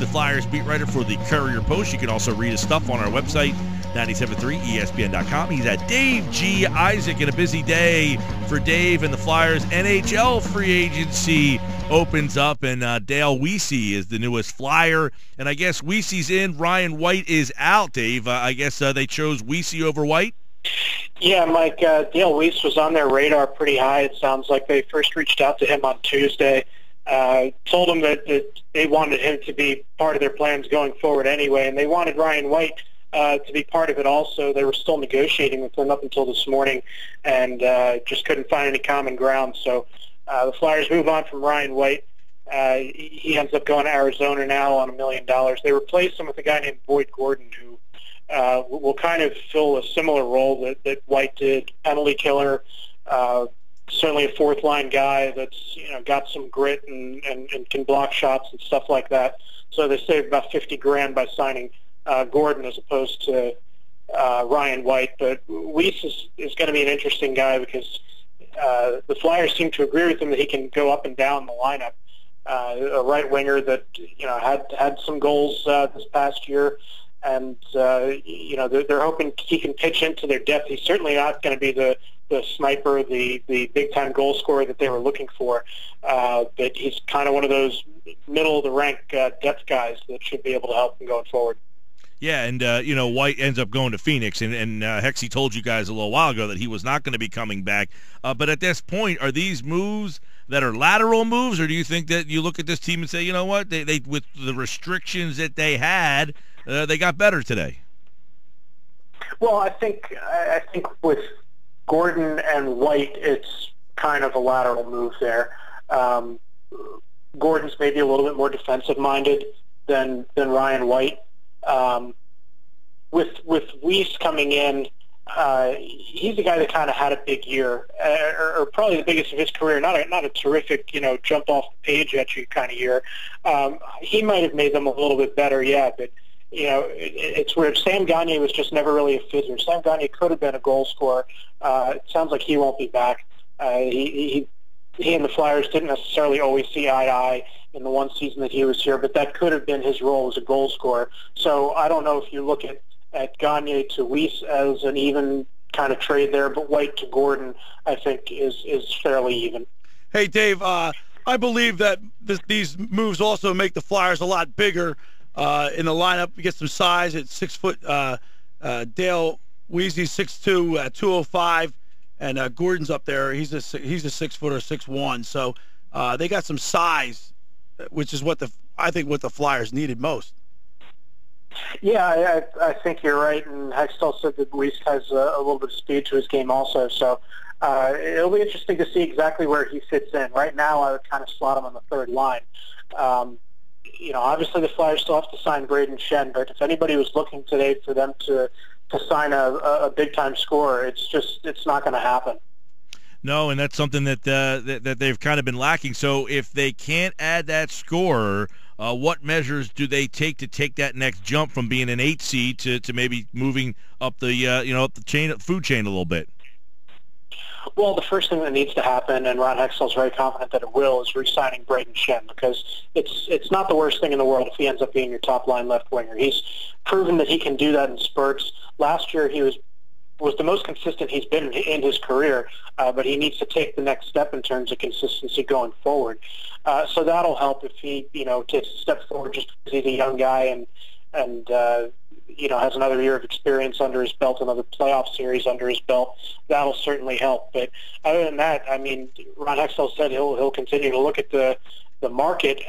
the Flyers beat writer for the Courier-Post. You can also read his stuff on our website, 973ESPN.com. He's at Dave G. Isaac, and a busy day for Dave and the Flyers. NHL free agency opens up, and Dale Weese is the newest Flyer. And I guess Weese's in, Ryan White is out, Dave. I guess they chose Weese over White? Yeah, Mike, Dale Weese was on their radar pretty high. It sounds like they first reached out to him on Tuesday, told him that they wanted him to be part of their plans going forward anyway, and they wanted Ryan White to be part of it also. They were still negotiating with him up until this morning and just couldn't find any common ground. So the Flyers move on from Ryan White. He ends up going to Arizona now on $1 million. They replace him with a guy named Boyd Gordon, who will kind of fill a similar role that White did. Penalty killer, certainly a fourth-line guy that's got some grit and can block shots and stuff like that. So they saved about $50,000 by signing Gordon as opposed to Ryan White. But Weese is going to be an interesting guy because the Flyers seem to agree with him that he can go up and down the lineup. A right winger that had some goals this past year, and they're hoping he can pitch into their depth. He's certainly not going to be the sniper, the big time goal scorer that they were looking for, but he's kind of one of those middle of the rank depth guys that should be able to help them going forward. Yeah, and White ends up going to Phoenix, and Hexy told you guys a little while ago that he was not going to be coming back. But at this point, are these moves that are lateral moves, or do you think that you look at this team and say, you know what, they with the restrictions that they had, they got better today? Well, I think with Gordon and White, it's kind of a lateral move there. Gordon's maybe a little bit more defensive-minded than Ryan White. With Weese coming in, he's a guy that kind of had a big year, or probably the biggest of his career. Not a terrific, jump off the page at you kind of year. He might have made them a little bit better, yeah, but it's weird. Sam Gagner was just never really a fitter. Sam Gagner could have been a goal scorer. It sounds like he won't be back. He and the Flyers didn't necessarily always see eye to eye in the one season that he was here, but that could have been his role as a goal scorer. So I don't know if you look at Gagner to Weese as an even kind of trade there, but White to Gordon, I think, is fairly even. Hey, Dave, I believe that these moves also make the Flyers a lot bigger in the lineup. You get some size at 6 foot. Dale Weese's 6'2", 205, and Gordon's up there. He's a 6 footer, 6'1". So they got some size, which is what I think what the Flyers needed most. Yeah, I think you're right, and Hextall said that Weese has a little bit of speed to his game also. So it'll be interesting to see exactly where he fits in. Right now, I would kind of slot him on the third line. Obviously the Flyers still have to sign Braden Shen, but if anybody was looking today for them to sign a big-time scorer, it's not going to happen. No, and that's something that they've kind of been lacking. So if they can't add that scorer, what measures do they take to take that next jump from being an 8 seed to maybe moving up the up the food chain a little bit? Well, the first thing that needs to happen, and Ron Hextall's very confident that it will, is re-signing Braden Shen, because it's not the worst thing in the world if he ends up being your top-line left winger. He's proven that he can do that in spurts. Last year he was the most consistent he's been in his career, but he needs to take the next step in terms of consistency going forward. So that'll help if he takes a step forward just because he's a young guy and has another year of experience under his belt, another playoff series under his belt. That'll certainly help. But other than that, I mean, Ron Hextall said he'll continue to look at the market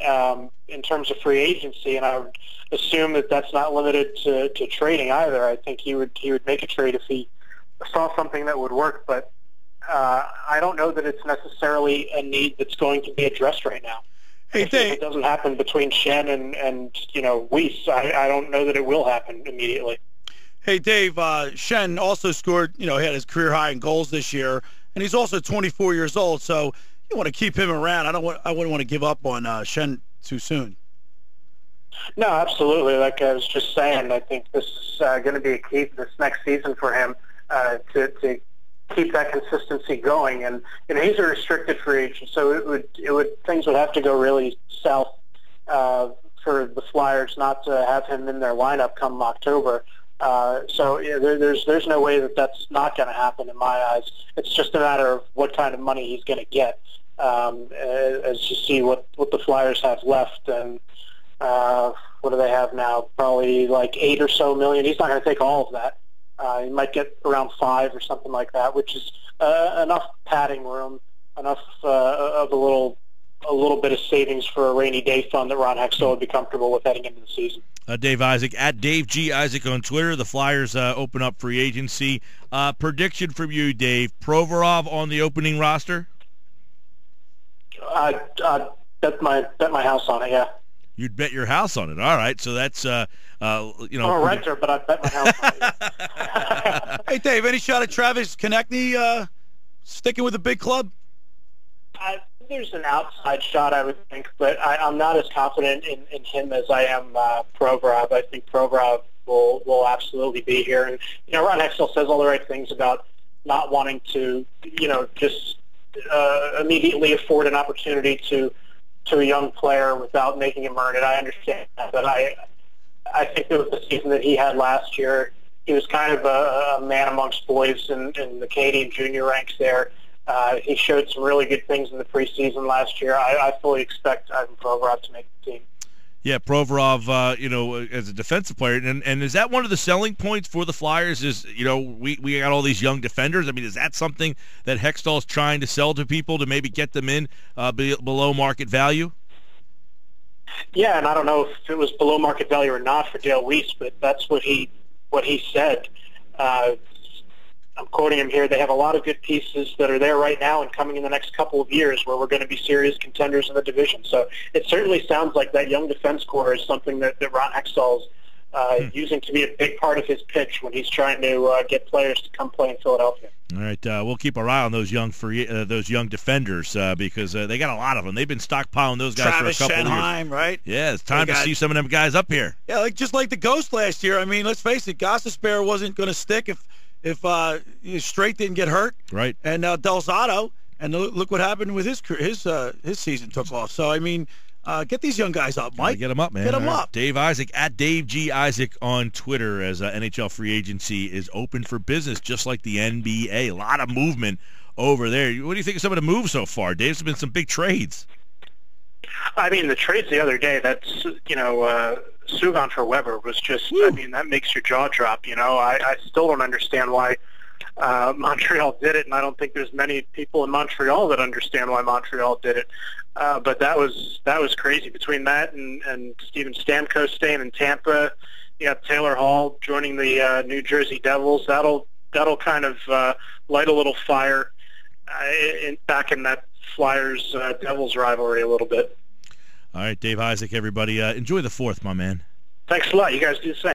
in terms of free agency, and I would assume that that's not limited to trading either. I think he would make a trade if he saw something that would work, but I don't know that it's necessarily a need that's going to be addressed right now. Hey, if it doesn't happen between Shen and Weese, I don't know that it will happen immediately. Hey, Dave, Shen also scored, he had his career high in goals this year, and he's also 24 years old, so you want to keep him around. I wouldn't want to give up on Shen too soon. No, absolutely. Like I was just saying, I think this is going to be a key this next season for him to keep that consistency going. And he's a restricted free agent, so things would have to go really south for the Flyers not to have him in their lineup come October. So yeah, there's no way that that's not going to happen in my eyes. It's just a matter of what kind of money he's going to get, as you see what the Flyers have left. And what do they have now? Probably like $8 or so million. He's not going to take all of that. He might get around $5 or something like that, which is enough padding room, enough of a little bit of savings for a rainy day fund that Ron Hextall would be comfortable with heading into the season. Dave Isaac, at Dave G. Isaac on Twitter. The Flyers open up free agency. Prediction from you, Dave. Provorov on the opening roster? I'd bet my house on it, yeah. You'd bet your house on it. All right, so that's, you know. I'm a renter, but I'd bet my house on it. Yeah. Hey, Dave, any shot at Travis Konechny sticking with the big club? There's an outside shot, I would think, but I'm not as confident in him as I am Provorov. I think Provorov will absolutely be here. And, you know, Ron Hextall says all the right things about not wanting to, you know, just immediately afford an opportunity to a young player without making him earn it. I understand that, but I think that with the season that he had last year, he was kind of a man amongst boys in the Canadian junior ranks there. He showed some really good things in the preseason last year. I fully expect Ivan Provorov to make the team. Yeah, Provorov, you know, as a defensive player, and is that one of the selling points for the Flyers? Is, you know, we got all these young defenders. I mean, is that something that Hextall's trying to sell to people to maybe get them in below market value? Yeah, and I don't know if it was below market value or not for Dale Weiss, but that's what he said. I'm quoting him here. They have a lot of good pieces that are there right now and coming in the next couple of years where we're going to be serious contenders in the division. So it certainly sounds like that young defense core is something that Ron Hextall's using to be a big part of his pitch when he's trying to get players to come play in Philadelphia. All right, we'll keep our eye on those young defenders because they got a lot of them. They've been stockpiling those guys Travis for a couple Schenheim, of years. right? Yeah, it's time to see some of them guys up here. Yeah, just like the Ghost last year. I mean, let's face it, Gostisbehere wasn't going to stick if Straight didn't get hurt, right? And Delzato, and look what happened with his season took off. So I mean, get these young guys up, Mike. Get them up, man. Get them up. Dave Isaac at Dave G. Isaac on Twitter as NHL free agency is open for business, just like the NBA. A lot of movement over there. What do you think of some of the moves so far, Dave? There's been some big trades. I mean, the trades the other day, that's, you know, Subban for Weber was just, I mean, that makes your jaw drop, you know. I still don't understand why Montreal did it, and I don't think there's many people in Montreal that understand why Montreal did it. But that was crazy. Between that and Steven Stamkos staying in Tampa, you got Taylor Hall joining the New Jersey Devils. That'll kind of light a little fire back in that Flyers-Devils rivalry a little bit. All right, Dave Isaac, everybody. Enjoy the 4th, my man. Thanks a lot. You guys do the same.